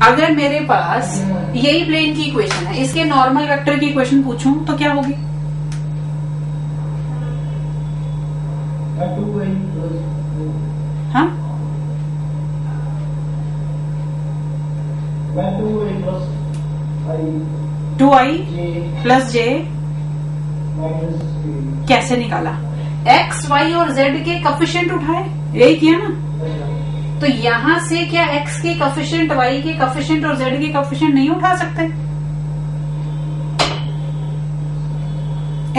अगर मेरे पास यही प्लेन की इक्वेशन है, इसके नॉर्मल वेक्टर की इक्वेशन पूछूं तो क्या होगी? हाँ, 2i प्लस जे। कैसे निकाला? x, y और z के कोफिशिएंट उठाए, यही किया ना। तो यहां से क्या x के कोफिशिएंट, y के कोफिशिएंट और z के कोफिशिएंट नहीं उठा सकते?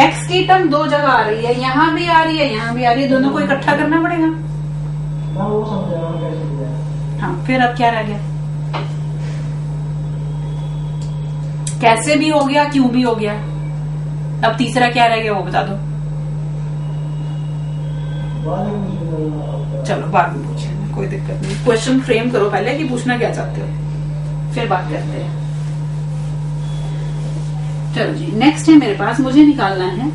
x की टर्म दो जगह आ रही है, यहां भी आ रही है, यहां भी आ रही है, दोनों को इकट्ठा करना पड़ेगा। हाँ, फिर अब क्या रह गया? कैसे भी हो गया, क्यों भी हो गया, अब तीसरा क्या रह गया वो बता दो। चलो बाद में पूछेंगे, कोई दिक्कत नहीं। क्वेश्चन फ्रेम करो पहले कि पूछना क्या चाहते हो, फिर बात करते हैं। चलो जी, नेक्स्ट है मेरे पास, मुझे निकालना है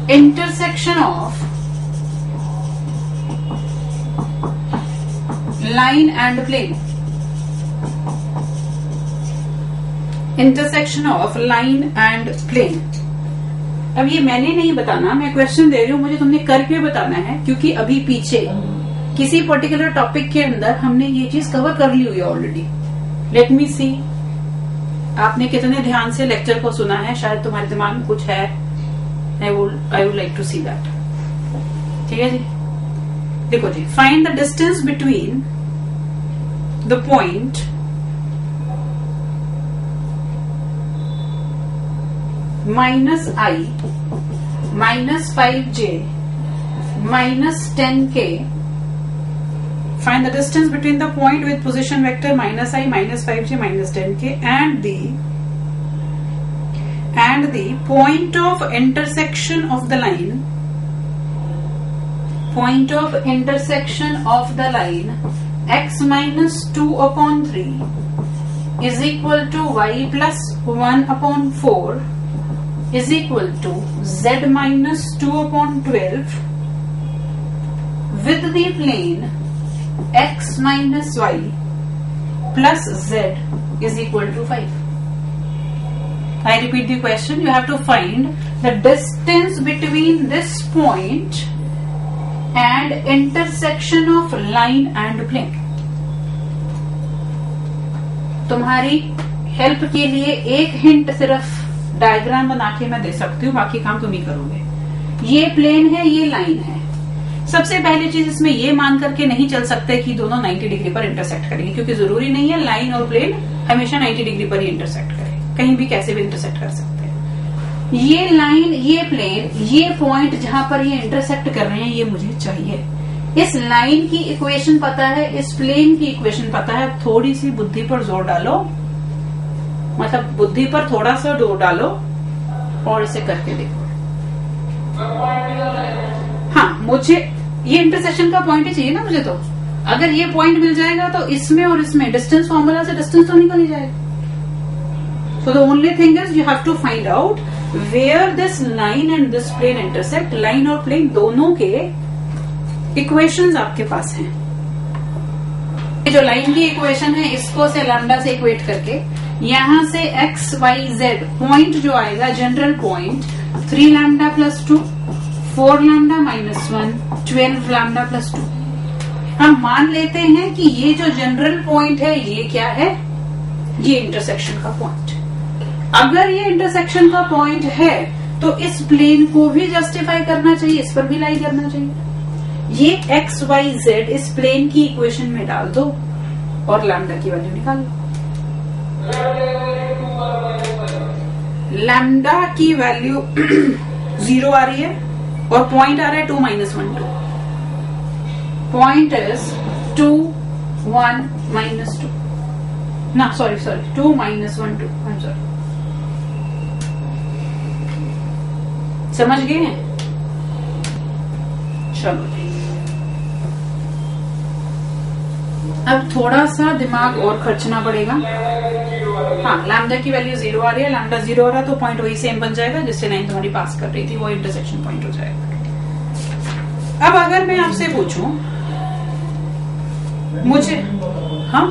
intersection of line and plane. Intersection of line and plane. अब ये मैंने नहीं बताना, मैं क्वेश्चन दे रही हूँ, मुझे तुमने करके बताना है, क्योंकि अभी पीछे किसी पर्टिकुलर टॉपिक के अंदर हमने ये चीज कवर कर ली हुई है ऑलरेडी। लेट मी सी, आपने कितने ध्यान से लेक्चर को सुना है, शायद तुम्हारे दिमाग में कुछ है। I would like to see that. ठीक है जी, देखो जी, find the distance between the point -i -5j -10k. Find the distance between the point with position vector -i -5j -10k and the point of intersection of the line. Point of intersection of the line x minus 2/3 is equal to y plus 1/4 is equal to z minus 2/12 with the plane x minus y plus z is equal to 5. I repeat the question. You have to find the distance between this point and intersection of line and plane. तुम्हारी help के लिए एक hint सिर्फ diagram बना के मैं दे सकती हूँ, बाकी काम तुम ही करोगे। ये प्लेन है, ये लाइन है। सबसे पहली चीज इसमें ये मान करके नहीं चल सकते कि दोनों 90 डिग्री पर इंटरसेक्ट करेंगे, क्योंकि जरूरी नहीं है लाइन और प्लेन हमेशा 90 डिग्री पर ही इंटरसेक्ट करें, कहीं भी कैसे भी इंटरसेक्ट कर सकते हैं। ये लाइन, ये प्लेन, ये पॉइंट जहां पर ये इंटरसेक्ट कर रहे हैं, ये मुझे चाहिए। इस लाइन की इक्वेशन पता है, इस प्लेन की इक्वेशन पता है, थोड़ी सी बुद्धि पर जोर डालो, मतलब बुद्धि पर थोड़ा सा जोर डालो और इसे करके देखो। हाँ, मुझे ये इंटरसेक्शन का पॉइंट ही चाहिए ना मुझे। तो अगर ये पॉइंट मिल जाएगा तो इसमें और इसमें डिस्टेंस फॉर्मूला से डिस्टेंस तो निकल ही जाएगा। So the only thing is you have to find out where this line and this plane intersect. Line और प्लेन दोनों के इक्वेशंस आपके पास हैं। ये जो लाइन की इक्वेशन है, इसको से लैम्डा से इक्वेट करके यहां से x, y, z पॉइंट जो आएगा, general point 3 lambda plus 2, 4 lambda minus 1, 12 lambda plus 2। हम मान लेते हैं कि ये जो जनरल पॉइंट है, ये क्या है? ये इंटरसेक्शन का पॉइंट। अगर ये इंटरसेक्शन का पॉइंट है तो इस प्लेन को भी जस्टिफाई करना चाहिए, इस पर भी लाई करना चाहिए। ये x, y, z इस प्लेन की इक्वेशन में डाल दो और लैम्डा की वैल्यू निकाल लो। लैम्डा की वैल्यू 0 आ रही है और पॉइंट आ रहा है 2 -1 2। पॉइंट इज 2 1 -2 ना, सॉरी 2 -1 2। आई एम सॉरी, समझ गए हैं? चलो, अब थोड़ा सा दिमाग और खर्चना पड़ेगा। हाँ, लैम्डा की वैल्यू 0 आ रही है, लैम्डा 0 आ रहा है तो पॉइंट वही सेम बन जाएगा जिससे लाइन तुम्हारी पास कर रही थी, वो इंटरसेक्शन पॉइंट हो जाएगा। अब अगर मैं आपसे पूछूं मुझे हाँ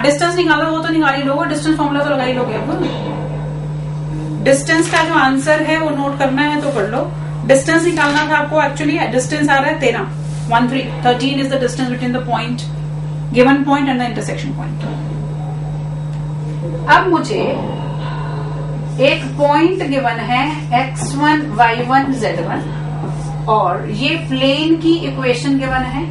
डिस्टेंस निकालो, वो तो निकाल ही लोगे, डिस्टेंस फॉर्मूला तो लगा ही लोगे। अब डिस्टेंस का जो आंसर है वो नोट करना है तो कर लो। डिस्टेंस निकालना था आपको, एक्चुअली डिस्टेंस आ रहा है 13, 13 is the distance between the point, given point and the intersection point. अब मुझे एक पॉइंट गिवन है x1, y1, z1 और ये प्लेन की इक्वेशन गिवन है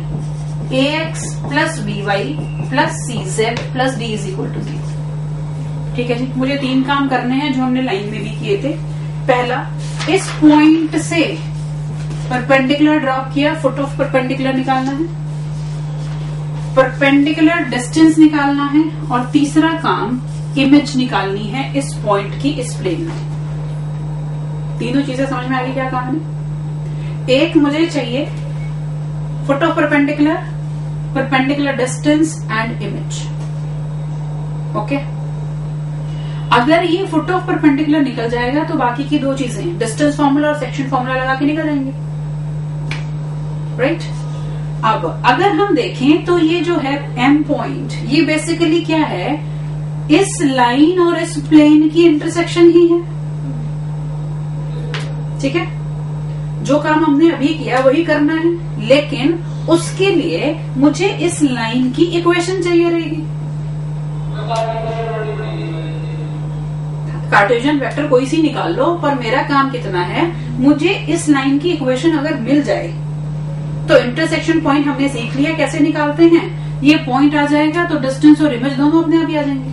ax plus by plus cz plus d is equal to 0। ठीक है जी, मुझे 3 काम करने हैं जो हमने लाइन में भी किए थे। पहला, इस पॉइंट से परपेंडिकुलर ड्रॉप किया, फुट ऑफ परपेंडिकुलर निकालना है, परपेंडिकुलर डिस्टेंस निकालना है और तीसरा काम इमेज निकालनी है इस पॉइंट की इस प्लेन में। तीनों चीजें समझ में आ गई क्या काम है? एक मुझे चाहिए foot of perpendicular, perpendicular distance and image. Okay, अगर ये फुट ऑफ परपेंडिकुलर निकल जाएगा तो बाकी की 2 चीजें डिस्टेंस फॉर्मूला और सेक्शन फॉर्मूला लगा के निकल जाएंगे, राइट? अब अगर हम देखें तो ये जो है एम पॉइंट, ये बेसिकली क्या है, इस लाइन और इस प्लेन की इंटरसेक्शन ही है। ठीक है, जो काम हमने अभी किया वही करना है, लेकिन उसके लिए मुझे इस लाइन की इक्वेशन चाहिए रहेगी। कार्टेशियन वेक्टर कोई सी निकाल लो, पर मेरा काम कितना है, मुझे इस लाइन की इक्वेशन अगर मिल जाए तो इंटरसेक्शन पॉइंट हमने सीख लिया कैसे निकालते हैं। ये पॉइंट आ जाएगा तो डिस्टेंस और इमेज दोनों अपने आप ही आ जाएंगे।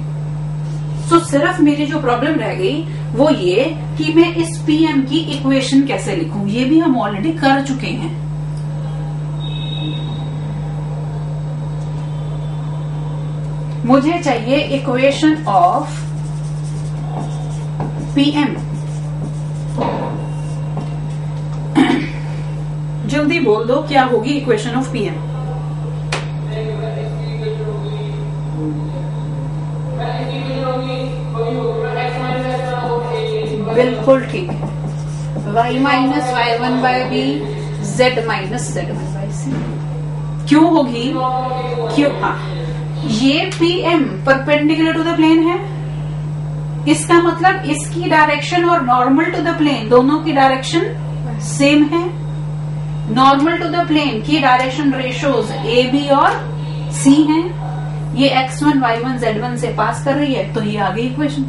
तो सिर्फ मेरी जो प्रॉब्लम रह गई वो ये कि मैं इस पीएम की इक्वेशन कैसे लिखूं। ये भी हम ऑलरेडी कर चुके हैं। मुझे चाहिए इक्वेशन ऑफ पीएम। जल्दी बोल दो क्या होगी इक्वेशन ऑफ पीएम। बिल्कुल ठीक है, y minus y1 by B, z minus z1 by C. क्यों होगी? क्यों? हाँ, ये PM perpendicular to the plane है, इसका मतलब इसकी डायरेक्शन और नॉर्मल टू द प्लेन दोनों की डायरेक्शन सेम है। नॉर्मल टू द प्लेन की डायरेक्शन रेशोज ए बी और सी हैं। ये x1, y1, z1 से पास कर रही है, तो ये आ गई इक्वेशन।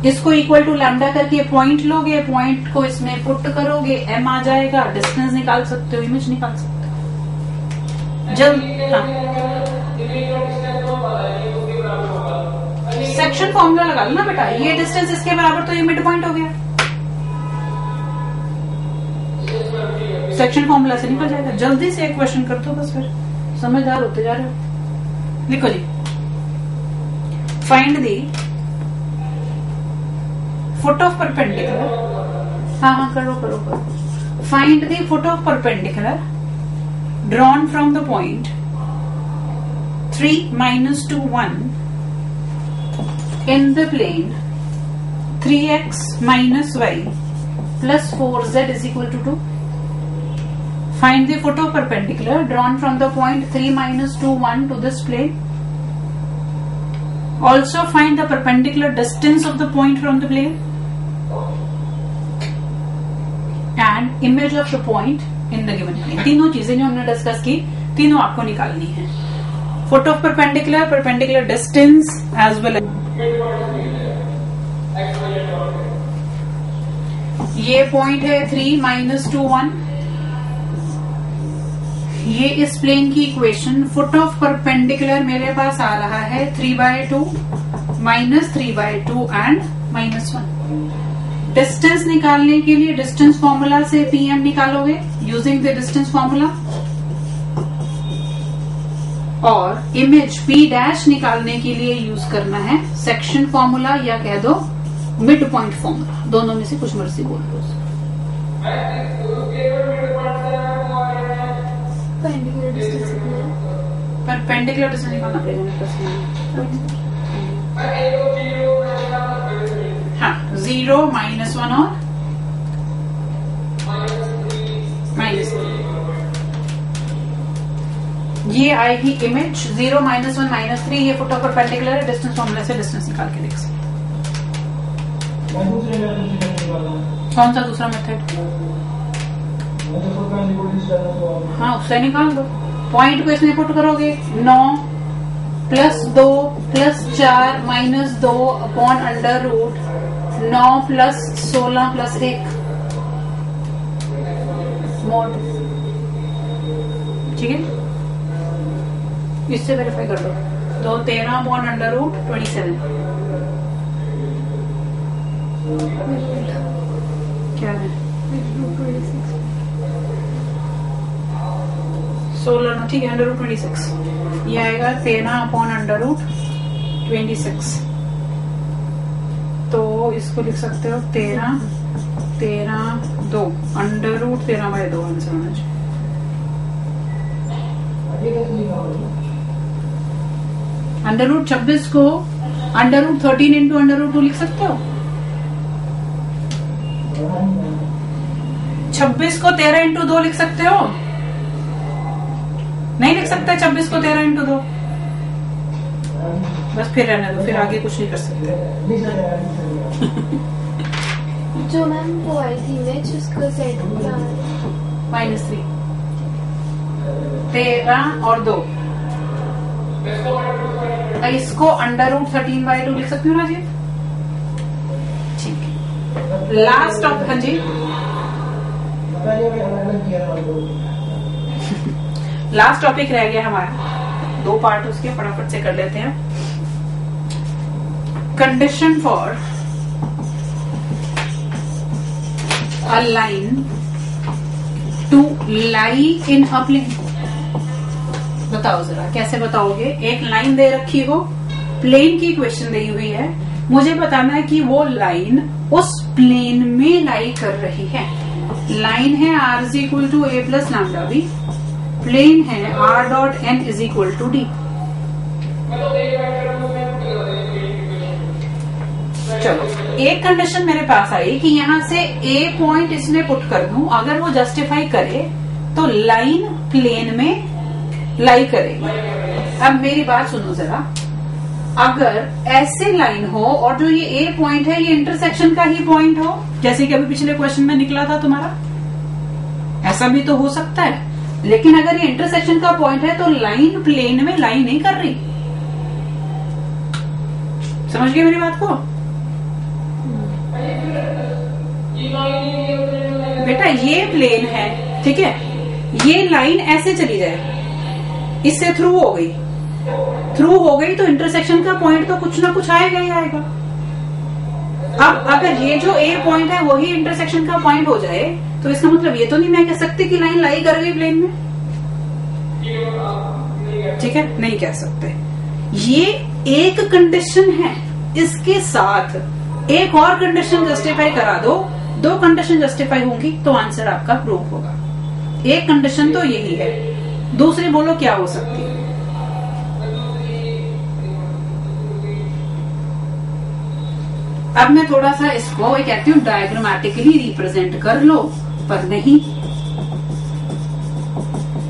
इसको इक्वल टू लैम्डा करके पॉइंट लोगे, पॉइंट को इसमें पुट करोगे, m आ जाएगा, डिस्टेंस निकाल सकते हो, इमेज निकाल सकते हो। जब सेक्शन फॉर्मूला लगा लो ना बेटा, ये डिस्टेंस इसके बराबर तो ये मिड पॉइंट हो गया, सेक्शन फॉर्मूला से निकल जाएगा। जल्दी से एक क्वेश्चन कर दो बस, फिर समझदार होते जा रहे हो। लिखो जी, find the foot of perpendicular. हाँ करो करो करो। Find the foot of perpendicular drawn from the point 3 minus 2 1 in the plane 3x minus y plus 4z is equal to 2. Find the foot of perpendicular drawn from the point 3 minus 2 1 to this plane. Also find the perpendicular distance of the point from the plane and image of the point in the given plane. तीनों चीजें जो हमने discuss की, तीनों आपको निकालनी है। Foot of perpendicular, perpendicular distance as well as ये पॉइंट है 3 minus 2 1। ये इस प्लेन की इक्वेशन फुट ऑफ परपेंडिकुलर मेरे पास आ रहा है 3/2 माइनस 3/2 एंड -1। डिस्टेंस निकालने के लिए डिस्टेंस फॉर्मूला से पीएम निकालोगे यूजिंग द डिस्टेंस फॉर्मूला, और इमेज पी डैश निकालने के लिए यूज करना है सेक्शन फॉर्मूला या कह दो मिड पॉइंट फॉर्मूला, दोनों में से कुछ मर्जी बोल दो। परपेंडिकुलर डिस्टेंस निकालना पड़ेगा। हाँ, 0 -1 और ये आएगी इमेज 0 -1 -3, ये फुट ऑफ परपेंडिकुलर है, डिस्टेंस फॉर्मूला से डिस्टेंस निकाल के देख सकते। कौन सा दूसरा मेथड? हाँ, उससे निकाल दो। पॉइंट को इसमें पुट करोगे 9 + 2 + 4 - 2 अपॉन अंडर रूट 9 + 16 + 1 मोड। ठीक है, इससे वेरीफाई कर दो। तो 13 अपॉन अंडर रूट 27 क्या है? 16, ठीक है, अंडर रूट 26। ये आएगा 13 अपॉन अंडर रूट 26। तो इसको लिख सकते हो 13 2 अंडर रूट 13/2 आंसर होना चाहिए। अंडर रूट 26 को under root 13 into under root 2 लिख सकते हो। 26 को 13 इंटू 2 लिख सकते हो? नहीं लिख सकते 26 को 13 इंटू 2। बस फिर रहने दो, फिर आगे कुछ नहीं कर सकते। जो मैम वो आई थी इमेज, उसका सेट क्या है? -3 13 और 2। इसको अंडर रूट 13/2 लिख सकती हूँ ना जी? ठीक है, लास्ट ऑफ, हाँ जी लास्ट टॉपिक रह गया हमारा, 2 पार्ट उसके, फटाफट से कर लेते हैं। Condition for a line to lie in a plane. बताओ जरा कैसे बताओगे? एक लाइन दे रखी हो, प्लेन की इक्वेशन दी हुई है, मुझे बताना है कि वो लाइन उस प्लेन में लाई कर रही है। लाइन है r = a + λb, प्लेन है r.n = d। चलो, एक कंडीशन मेरे पास आई कि यहां से a पॉइंट इसमें पुट कर दूं, अगर वो जस्टिफाई करे तो लाइन प्लेन में लाई करेगी। अब मेरी बात सुनो जरा, अगर ऐसे लाइन हो और जो ये ए पॉइंट है ये इंटरसेक्शन का ही पॉइंट हो, जैसे कि अभी पिछले क्वेश्चन में निकला था तुम्हारा, ऐसा भी तो हो सकता है। लेकिन अगर ये इंटरसेक्शन का पॉइंट है तो लाइन प्लेन में लाई नहीं कर रही। समझ गए मेरी बात को? बेटा ये प्लेन है, ठीक है, ये लाइन ऐसे चली जाए, इससे थ्रू हो गई तो इंटरसेक्शन का पॉइंट तो कुछ ना कुछ आएगा ही आएगा। अब अगर ये जो ए पॉइंट है वही इंटरसेक्शन का पॉइंट हो जाए तो इसका मतलब ये तो नहीं मैं कह सकती कि लाइन लाई कर गई प्लेन में। ठीक है, नहीं कह सकते। ये एक कंडीशन है, इसके साथ एक और कंडीशन जस्टिफाई करा दो, 2 कंडीशन जस्टिफाई होंगी तो आंसर आपका प्रूफ होगा। एक कंडीशन तो यही है, दूसरी बोलो क्या हो सकती है? अब मैं थोड़ा सा इसको कहती हूँ डायग्रामेटिकली रिप्रेजेंट कर लो, पर नहीं,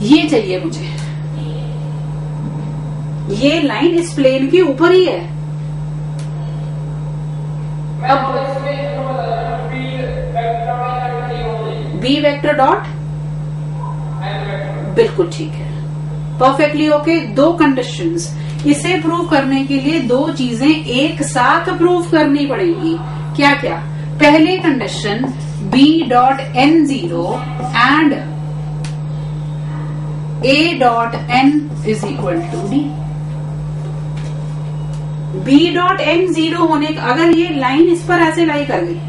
ये चाहिए मुझे। ये लाइन इस प्लेन के ऊपर ही है। अब बी वेक्टर डॉट, बिल्कुल ठीक है, परफेक्टली ओके। 2 कंडीशंस, इसे प्रूव करने के लिए 2 चीजें एक साथ प्रूव करनी पड़ेगी। क्या क्या? पहली condition B.N0 and A.N = D। B.N0 होने का, अगर ये लाइन इस पर ऐसे लाई कर गई,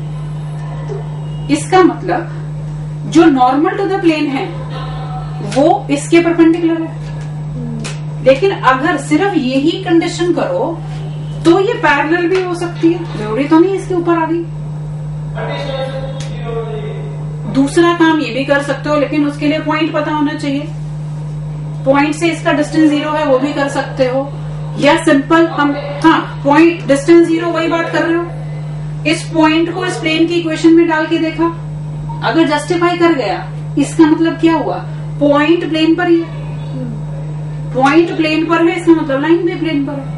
इसका मतलब जो नॉर्मल टू द प्लेन है वो इसके परपेंडिकुलर है। लेकिन अगर सिर्फ यही कंडीशन करो तो ये पैरेलल भी हो सकती है, जरूरी तो नहीं इसके ऊपर आ गई। दूसरा काम ये भी कर सकते हो, लेकिन उसके लिए पॉइंट पता होना चाहिए। पॉइंट से इसका डिस्टेंस 0 है, वो भी कर सकते हो। या सिंपल हम, हाँ, पॉइंट डिस्टेंस 0 वही बात कर रहे हो। इस पॉइंट को इस प्लेन की इक्वेशन में डाल के देखा, अगर जस्टिफाई कर गया, इसका मतलब क्या हुआ, पॉइंट प्लेन पर ही है, पॉइंट प्लेन पर है, इसका मतलब लाइन भी प्लेन पर है।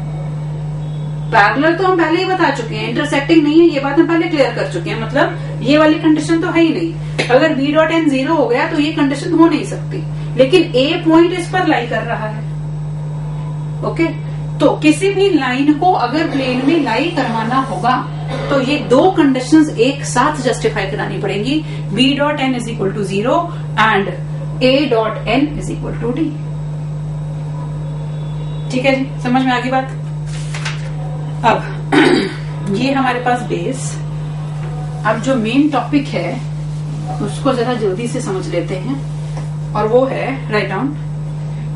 पैरेलल तो हम पहले ही बता चुके हैं, इंटरसेक्टिंग नहीं है, ये बात हम पहले क्लियर कर चुके हैं, मतलब ये वाली कंडीशन तो है ही नहीं। अगर बी डॉट एन 0 हो गया तो ये कंडीशन हो नहीं सकती, लेकिन ए पॉइंट इस पर लाई कर रहा है। ओके, तो किसी भी लाइन को अगर प्लेन में लाई करवाना होगा तो ये दो कंडीशंस एक साथ जस्टिफाई करानी पड़ेंगी, B dot N is equal to 0 and A dot N is equal to D. ठीक है जी, समझ में आ गई बात। अब ये हमारे पास बेस, अब जो मेन टॉपिक है उसको जरा जल्दी से समझ लेते हैं, और वो है, राइट डाउन,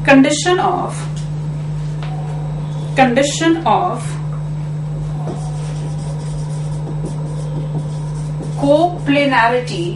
कंडीशन ऑफ कोप्लेनैरिटी